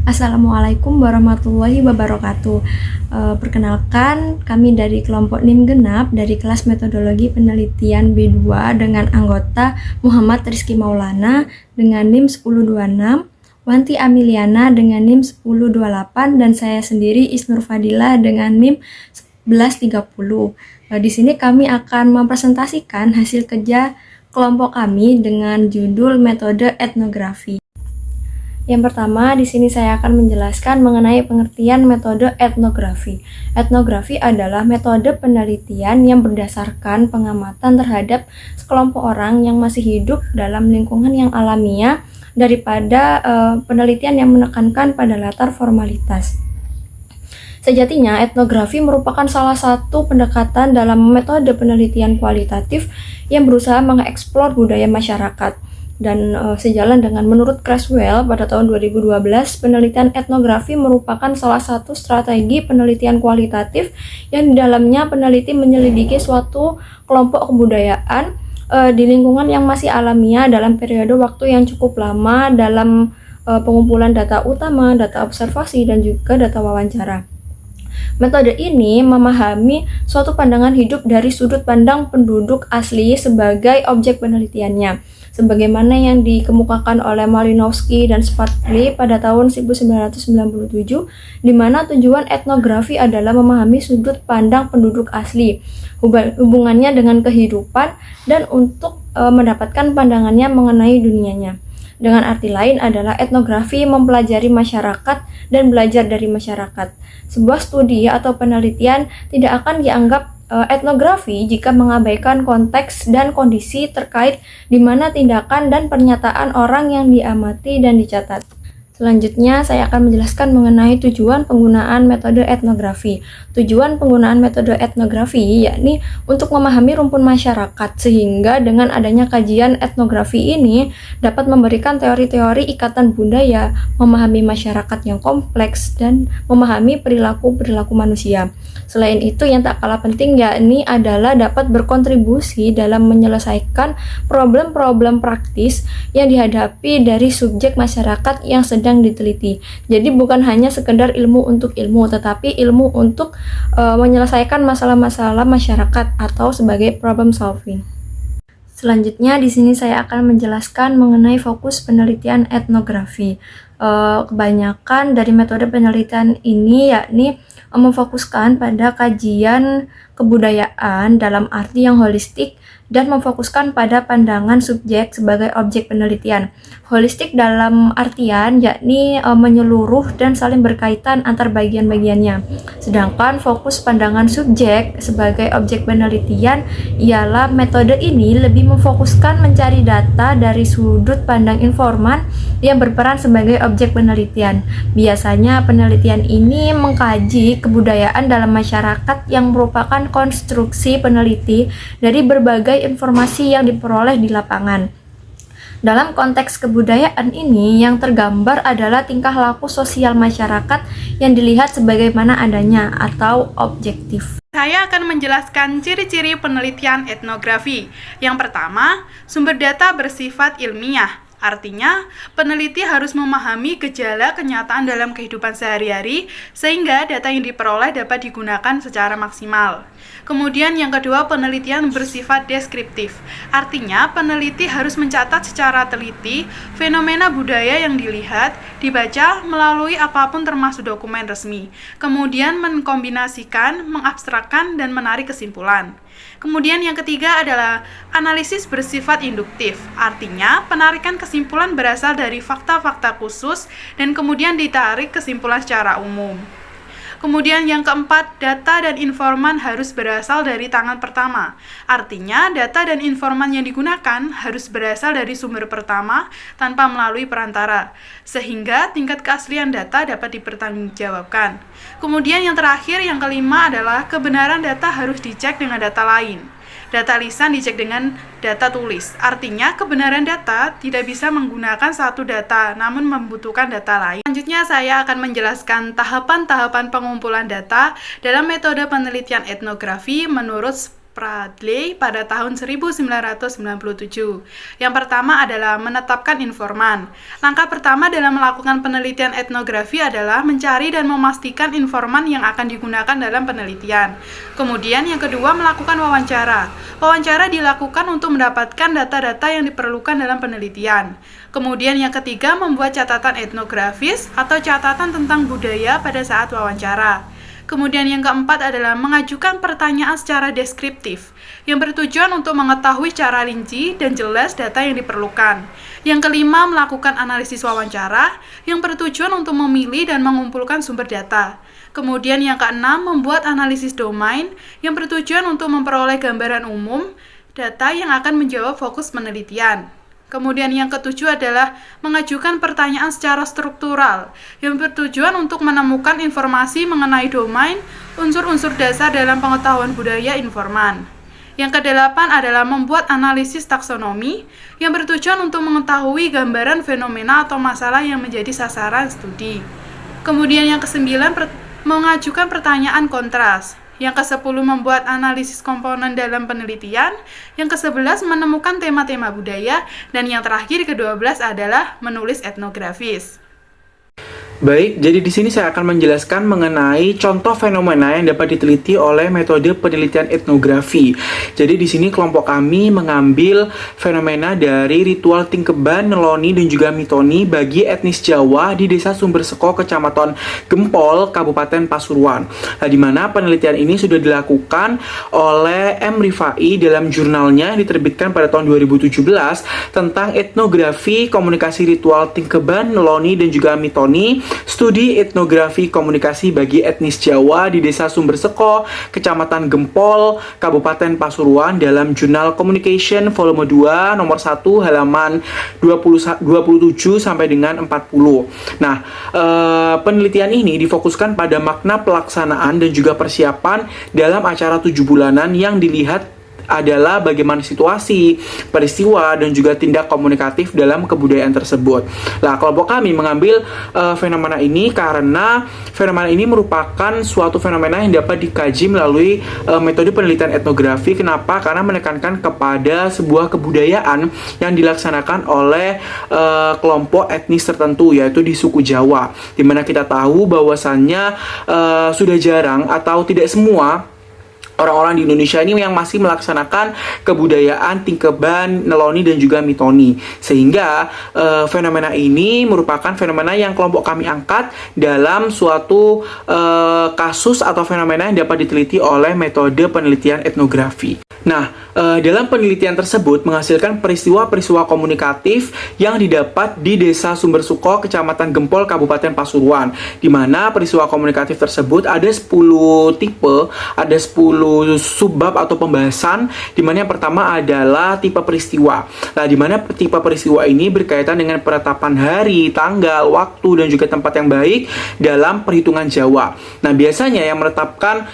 Assalamualaikum warahmatullahi wabarakatuh. Perkenalkan, kami dari kelompok NIM Genap dari kelas Metodologi Penelitian B2 dengan anggota Muhammad Rizky Maulana dengan NIM 1026, Wanti Amiliana dengan NIM 1028, dan saya sendiri Isnur Fadila dengan NIM 1130. Di sini kami akan mempresentasikan hasil kerja kelompok kami dengan judul metode etnografi. Yang pertama, di sini saya akan menjelaskan mengenai pengertian metode etnografi. Etnografi adalah metode penelitian yang berdasarkan pengamatan terhadap sekelompok orang yang masih hidup dalam lingkungan yang alamiah daripada penelitian yang menekankan pada latar formalitas. Sejatinya, etnografi merupakan salah satu pendekatan dalam metode penelitian kualitatif yang berusaha mengeksplor budaya masyarakat. Dan sejalan dengan menurut Creswell pada tahun 2012, penelitian etnografi merupakan salah satu strategi penelitian kualitatif yang di dalamnya peneliti menyelidiki suatu kelompok kebudayaan di lingkungan yang masih alamiah dalam periode waktu yang cukup lama dalam pengumpulan data utama, data observasi, dan juga data wawancara. Metode ini memahami suatu pandangan hidup dari sudut pandang penduduk asli sebagai objek penelitiannya, sebagaimana yang dikemukakan oleh Malinowski dan Spartley pada tahun 1997, di mana tujuan etnografi adalah memahami sudut pandang penduduk asli, hubungannya dengan kehidupan, dan untuk mendapatkan pandangannya mengenai dunianya. Dengan arti lain adalah etnografi mempelajari masyarakat dan belajar dari masyarakat. Sebuah studi atau penelitian tidak akan dianggap etnografi jika mengabaikan konteks dan kondisi terkait di mana tindakan dan pernyataan orang yang diamati dan dicatat. Selanjutnya, saya akan menjelaskan mengenai tujuan penggunaan metode etnografi. Tujuan penggunaan metode etnografi yakni untuk memahami rumpun masyarakat, sehingga dengan adanya kajian etnografi ini dapat memberikan teori-teori ikatan budaya, memahami masyarakat yang kompleks, dan memahami perilaku-perilaku manusia. Selain itu, yang tak kalah penting yakni adalah dapat berkontribusi dalam menyelesaikan problem-problem praktis yang dihadapi dari subjek masyarakat yang sedang diteliti. Jadi bukan hanya sekedar ilmu untuk ilmu, tetapi ilmu untuk menyelesaikan masalah-masalah masyarakat atau sebagai problem solving. Selanjutnya di sini saya akan menjelaskan mengenai fokus penelitian etnografi. Kebanyakan dari metode penelitian ini yakni memfokuskan pada kajian kebudayaan dalam arti yang holistik dan memfokuskan pada pandangan subjek sebagai objek penelitian. Holistik dalam artian yakni menyeluruh dan saling berkaitan antar bagian-bagiannya. Sedangkan fokus pandangan subjek sebagai objek penelitian ialah metode ini lebih memfokuskan mencari data dari sudut pandang informan yang berperan sebagai objek penelitian. Biasanya penelitian ini mengkaji kebudayaan dalam masyarakat yang merupakan konstruksi peneliti dari berbagai informasi yang diperoleh di lapangan. Dalam konteks kebudayaan ini, yang tergambar adalah tingkah laku sosial masyarakat yang dilihat sebagaimana adanya atau objektif. Saya akan menjelaskan ciri-ciri penelitian etnografi. Yang pertama, sumber data bersifat ilmiah. Artinya, peneliti harus memahami gejala kenyataan dalam kehidupan sehari-hari sehingga data yang diperoleh dapat digunakan secara maksimal. Kemudian yang kedua, penelitian bersifat deskriptif. Artinya, peneliti harus mencatat secara teliti fenomena budaya yang dilihat, dibaca melalui apapun termasuk dokumen resmi. Kemudian mengkombinasikan, mengabstrakkan, dan menarik kesimpulan. Kemudian yang ketiga adalah analisis bersifat induktif, artinya penarikan kesimpulan berasal dari fakta-fakta khusus dan kemudian ditarik kesimpulan secara umum. Kemudian yang keempat, data dan informan harus berasal dari tangan pertama. Artinya, data dan informan yang digunakan harus berasal dari sumber pertama tanpa melalui perantara, sehingga tingkat keaslian data dapat dipertanggungjawabkan. Kemudian yang terakhir, yang kelima adalah kebenaran data harus dicek dengan data lain. Data lisan dicek dengan data tulis. Artinya, kebenaran data tidak bisa menggunakan satu data, namun membutuhkan data lain. Selanjutnya, saya akan menjelaskan tahapan-tahapan pengumpulan data dalam metode penelitian etnografi menurut Bradley pada tahun 1997. Yang pertama adalah menetapkan informan. Langkah pertama dalam melakukan penelitian etnografi adalah mencari dan memastikan informan yang akan digunakan dalam penelitian. Kemudian yang kedua, melakukan wawancara. Wawancara dilakukan untuk mendapatkan data-data yang diperlukan dalam penelitian. Kemudian yang ketiga, membuat catatan etnografis atau catatan tentang budaya pada saat wawancara. Kemudian yang keempat adalah mengajukan pertanyaan secara deskriptif, yang bertujuan untuk mengetahui secara rinci dan jelas data yang diperlukan. Yang kelima, melakukan analisis wawancara, yang bertujuan untuk memilih dan mengumpulkan sumber data. Kemudian yang keenam, membuat analisis domain, yang bertujuan untuk memperoleh gambaran umum, data yang akan menjawab fokus penelitian. Kemudian yang ketujuh adalah mengajukan pertanyaan secara struktural yang bertujuan untuk menemukan informasi mengenai domain, unsur-unsur dasar dalam pengetahuan budaya informan. Yang kedelapan adalah membuat analisis taksonomi yang bertujuan untuk mengetahui gambaran fenomena atau masalah yang menjadi sasaran studi. Kemudian yang kesembilan, mengajukan pertanyaan kontras. Yang ke-10 membuat analisis komponen dalam penelitian, yang ke-11 menemukan tema-tema budaya, dan yang terakhir ke-12 adalah menulis etnografis. Baik, jadi di sini saya akan menjelaskan mengenai contoh fenomena yang dapat diteliti oleh metode penelitian etnografi. Jadi di sini kelompok kami mengambil fenomena dari ritual Tingkeban, Neloni, dan juga Mitoni bagi etnis Jawa di Desa Sumberseko, Kecamatan Gempol, Kabupaten Pasuruan. Nah, di mana penelitian ini sudah dilakukan oleh M. Rifai dalam jurnalnya yang diterbitkan pada tahun 2017 tentang etnografi komunikasi ritual Tingkeban, Neloni, dan juga Mitoni, studi etnografi komunikasi bagi etnis Jawa di Desa Sumberseko, Kecamatan Gempol, Kabupaten Pasuruan dalam Jurnal Communication volume 2 nomor 1 halaman 27 sampai dengan 40. Nah, penelitian ini difokuskan pada makna pelaksanaan dan juga persiapan dalam acara 7 bulanan yang dilihat adalah bagaimana situasi, peristiwa, dan juga tindak komunikatif dalam kebudayaan tersebut. Nah, kelompok kami mengambil fenomena ini karena fenomena ini merupakan suatu fenomena yang dapat dikaji melalui metode penelitian etnografi. Kenapa? Karena menekankan kepada sebuah kebudayaan yang dilaksanakan oleh kelompok etnis tertentu, yaitu di suku Jawa, dimana kita tahu bahwasannya sudah jarang atau tidak semua orang-orang di Indonesia ini yang masih melaksanakan kebudayaan Tingkeban, Neloni, dan juga Mitoni. Sehingga fenomena ini merupakan fenomena yang kelompok kami angkat dalam suatu kasus atau fenomena yang dapat diteliti oleh metode penelitian etnografi. Nah, dalam penelitian tersebut menghasilkan peristiwa-peristiwa komunikatif yang didapat di Desa Sumbersuko, Kecamatan Gempol, Kabupaten Pasuruan, di mana peristiwa komunikatif tersebut ada 10 tipe, ada 10 subbab atau pembahasan, di mana yang pertama adalah tipe peristiwa. Nah, di mana tipe peristiwa ini berkaitan dengan penetapan hari, tanggal, waktu, dan juga tempat yang baik dalam perhitungan Jawa. Nah, biasanya yang menetapkan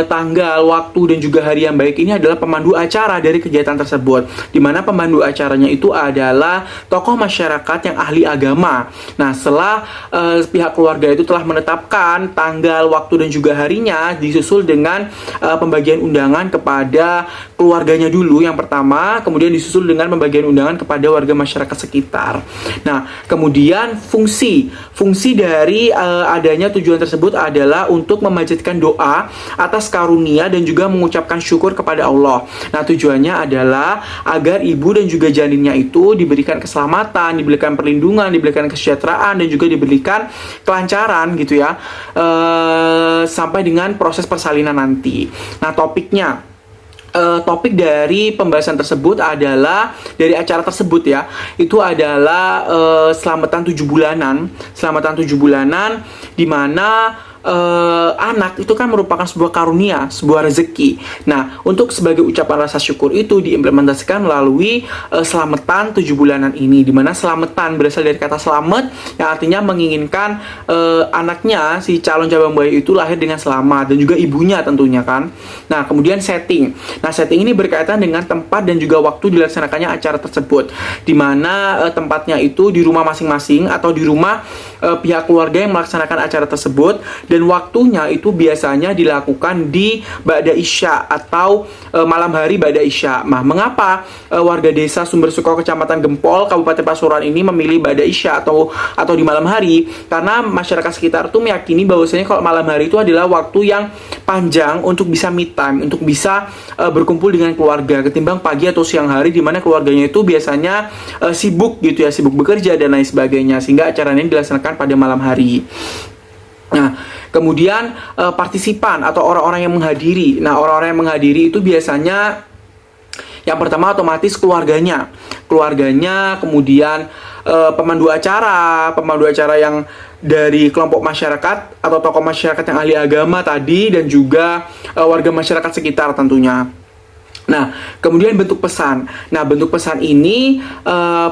tanggal, waktu, dan juga hari yang baik ini adalah pemandu acara dari kegiatan tersebut, di mana pemandu acaranya itu adalah tokoh masyarakat yang ahli agama. Nah, setelah pihak keluarga itu telah menetapkan tanggal, waktu, dan juga harinya, disusul dengan pembagian undangan kepada keluarganya dulu yang pertama, kemudian disusul dengan pembagian undangan kepada warga masyarakat sekitar. Nah, kemudian fungsi dari adanya tujuan tersebut adalah untuk memanjatkan doa atas karunia dan juga mengucapkan syukur kepada Allah. Nah, tujuannya adalah agar ibu dan juga janinnya itu diberikan keselamatan, diberikan perlindungan, diberikan kesejahteraan, dan juga diberikan kelancaran gitu ya, sampai dengan proses persalinan nanti. Nah, topik dari pembahasan tersebut adalah dari acara tersebut ya, itu adalah selamatan 7 bulanan, di mana anak itu kan merupakan sebuah karunia, sebuah rezeki. Nah, untuk sebagai ucapan rasa syukur itu diimplementasikan melalui selamatan 7 bulanan ini, di mana selamatan berasal dari kata selamat yang artinya menginginkan anaknya, si calon cabang bayi itu lahir dengan selamat, dan juga ibunya tentunya kan. Nah, kemudian setting ini berkaitan dengan tempat dan juga waktu dilaksanakannya acara tersebut, di mana tempatnya itu di rumah masing-masing atau di rumah pihak keluarga yang melaksanakan acara tersebut, dan waktunya itu biasanya dilakukan di ba'da isya atau malam hari ba'da isya. Nah, mengapa warga desa Sumbersuko, Kecamatan Gempol, Kabupaten Pasuruan ini memilih ba'da isya atau di malam hari? Karena masyarakat sekitar tuh meyakini bahwasanya kalau malam hari itu adalah waktu yang panjang untuk bisa me time, untuk bisa berkumpul dengan keluarga ketimbang pagi atau siang hari, di mana keluarganya itu biasanya sibuk gitu ya, sibuk bekerja dan lain sebagainya, sehingga acara ini dilaksanakan pada malam hari. Nah, kemudian partisipan atau orang-orang yang menghadiri. Nah, orang-orang yang menghadiri itu biasanya yang pertama otomatis keluarganya, kemudian pemandu acara yang dari kelompok masyarakat atau tokoh masyarakat yang ahli agama tadi, dan juga warga masyarakat sekitar tentunya. Nah, kemudian bentuk pesan. Nah, bentuk pesan ini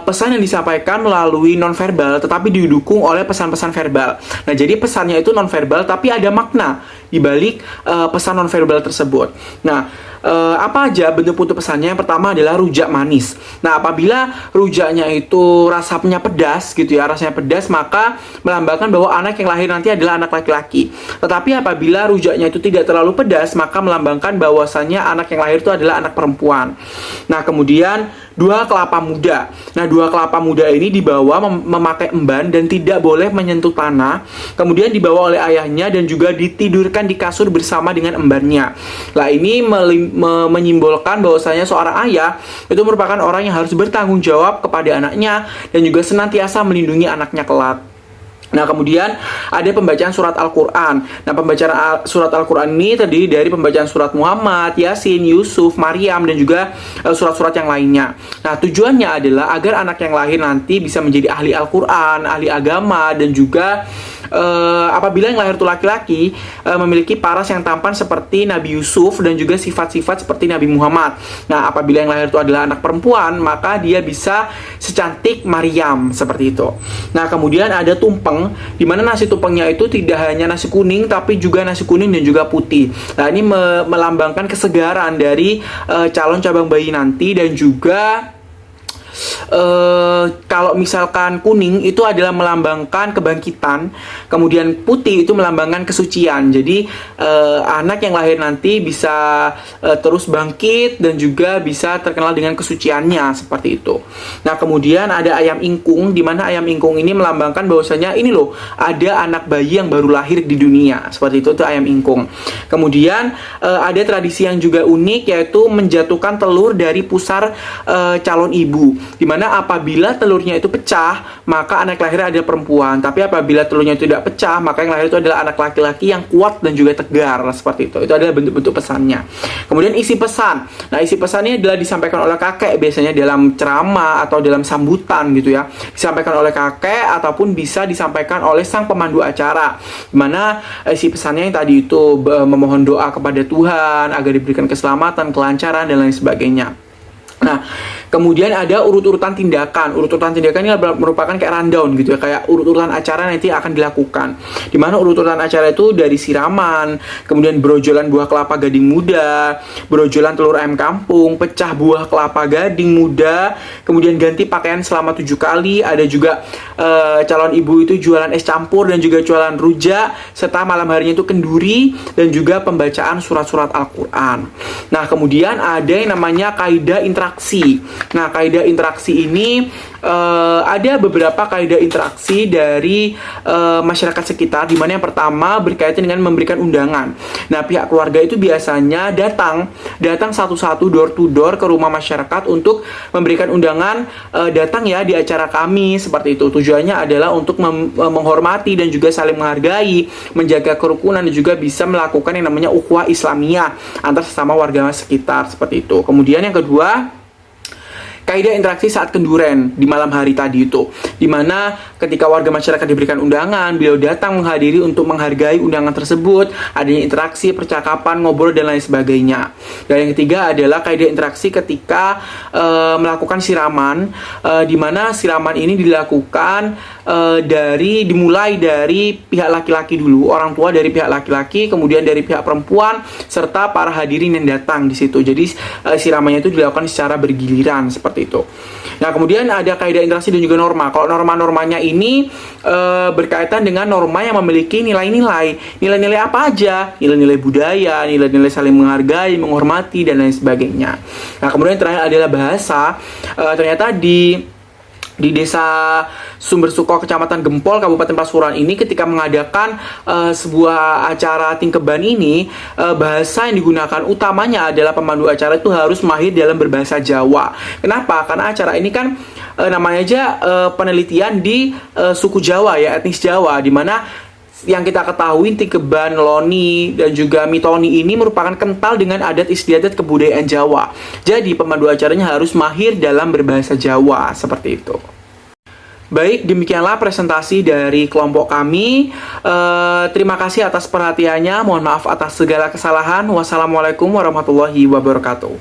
pesan yang disampaikan melalui nonverbal, tetapi didukung oleh pesan-pesan verbal. Nah, jadi pesannya itu nonverbal, tapi ada makna di balik pesan nonverbal tersebut. Nah, apa aja bentuk pesannya? Yang pertama adalah rujak manis. Nah, apabila rujaknya itu rasanya pedas gitu ya, rasanya pedas, maka melambangkan bahwa anak yang lahir nanti adalah anak laki-laki. Tetapi apabila rujaknya itu tidak terlalu pedas, maka melambangkan bahwasannya anak yang lahir itu adalah anak perempuan. Nah, kemudian dua kelapa muda. Nah, dua kelapa muda ini dibawa memakai emban dan tidak boleh menyentuh tanah. Kemudian dibawa oleh ayahnya dan juga ditidurkan di kasur bersama dengan embannya. Nah, ini menyimbolkan bahwasanya seorang ayah itu merupakan orang yang harus bertanggung jawab kepada anaknya dan juga senantiasa melindungi anaknya kelak. Nah, kemudian ada pembacaan surat Al-Quran. Nah, pembacaan surat Al-Quran ini terdiri dari pembacaan surat Muhammad, Yasin, Yusuf, Maryam, dan juga surat-surat yang lainnya. Nah, tujuannya adalah agar anak yang lahir nanti bisa menjadi ahli Al-Quran, ahli agama, dan juga apabila yang lahir itu laki-laki memiliki paras yang tampan seperti Nabi Yusuf dan juga sifat-sifat seperti Nabi Muhammad. Nah, apabila yang lahir itu adalah anak perempuan, maka dia bisa secantik Maryam, seperti itu. Nah, kemudian ada tumpeng, di mana nasi tumpengnya itu tidak hanya nasi kuning, tapi juga nasi kuning dan juga putih. Nah, ini melambangkan kesegaran dari calon cabang bayi nanti, dan juga kalau misalkan kuning itu adalah melambangkan kebangkitan, kemudian putih itu melambangkan kesucian. Jadi anak yang lahir nanti bisa terus bangkit dan juga bisa terkenal dengan kesuciannya, seperti itu. Nah, kemudian ada ayam ingkung, di mana ayam ingkung ini melambangkan bahwasanya ini loh, ada anak bayi yang baru lahir di dunia, seperti itu ayam ingkung. Kemudian ada tradisi yang juga unik, yaitu menjatuhkan telur dari pusar calon ibu, di mana apabila telurnya itu pecah, maka anak lahir adalah perempuan. Tapi apabila telurnya itu tidak pecah, maka yang lahir itu adalah anak laki-laki yang kuat dan juga tegar, seperti itu. Itu adalah bentuk-bentuk pesannya. Kemudian isi pesan. Nah, isi pesannya adalah disampaikan oleh kakek, biasanya dalam ceramah atau dalam sambutan gitu ya. Disampaikan oleh kakek ataupun bisa disampaikan oleh sang pemandu acara, di mana isi pesannya yang tadi itu memohon doa kepada Tuhan agar diberikan keselamatan, kelancaran, dan lain sebagainya. Nah, kemudian ada urut-urutan tindakan. Urut-urutan tindakan ini merupakan kayak rundown gitu ya, kayak urut-urutan acara nanti akan dilakukan. Di mana urut-urutan acara itu dari siraman, kemudian brojolan buah kelapa gading muda, brojolan telur ayam kampung, pecah buah kelapa gading muda, kemudian ganti pakaian selama 7 kali. Ada juga calon ibu itu jualan es campur dan juga jualan rujak, serta malam harinya itu kenduri dan juga pembacaan surat-surat Al-Quran. Nah, kemudian ada yang namanya kaidah interaksi. Nah, kaidah interaksi ini ada beberapa kaidah interaksi dari masyarakat sekitar, di mana yang pertama berkaitan dengan memberikan undangan. Nah, pihak keluarga itu biasanya datang satu-satu door to door ke rumah masyarakat untuk memberikan undangan, datang ya di acara kami, seperti itu. Tujuannya adalah untuk menghormati dan juga saling menghargai, menjaga kerukunan, dan juga bisa melakukan yang namanya ukhuwah Islamiyah antar sesama warga sekitar, seperti itu. Kemudian yang kedua, kaidah interaksi saat kenduren di malam hari tadi itu, dimana ketika warga masyarakat diberikan undangan, beliau datang menghadiri untuk menghargai undangan tersebut, adanya interaksi, percakapan, ngobrol, dan lain sebagainya. Dan yang ketiga adalah kaidah interaksi ketika melakukan siraman, dimana siraman ini dilakukan dimulai dari pihak laki-laki dulu, orang tua dari pihak laki-laki, kemudian dari pihak perempuan, serta para hadirin yang datang di situ. Jadi siramannya itu dilakukan secara bergiliran, seperti itu. Nah, kemudian ada kaidah interaksi dan juga norma. Kalau norma-normanya ini berkaitan dengan norma yang memiliki nilai-nilai. Nilai-nilai apa aja? Nilai-nilai budaya, nilai-nilai saling menghargai, menghormati, dan lain sebagainya. Nah, kemudian terakhir adalah bahasa. Ternyata di desa Sumbersuko, Kecamatan Gempol, Kabupaten Pasuruan ini ketika mengadakan sebuah acara tingkeban ini, bahasa yang digunakan utamanya adalah pemandu acara itu harus mahir dalam berbahasa Jawa. Kenapa? Karena acara ini kan namanya aja penelitian di suku Jawa ya, etnis Jawa, di mana yang kita ketahui tingkeban, loni, dan juga mitoni ini merupakan kental dengan adat istiadat kebudayaan Jawa. Jadi pemandu acaranya harus mahir dalam berbahasa Jawa, seperti itu. Baik, demikianlah presentasi dari kelompok kami. Terima kasih atas perhatiannya. Mohon maaf atas segala kesalahan. Wassalamualaikum warahmatullahi wabarakatuh.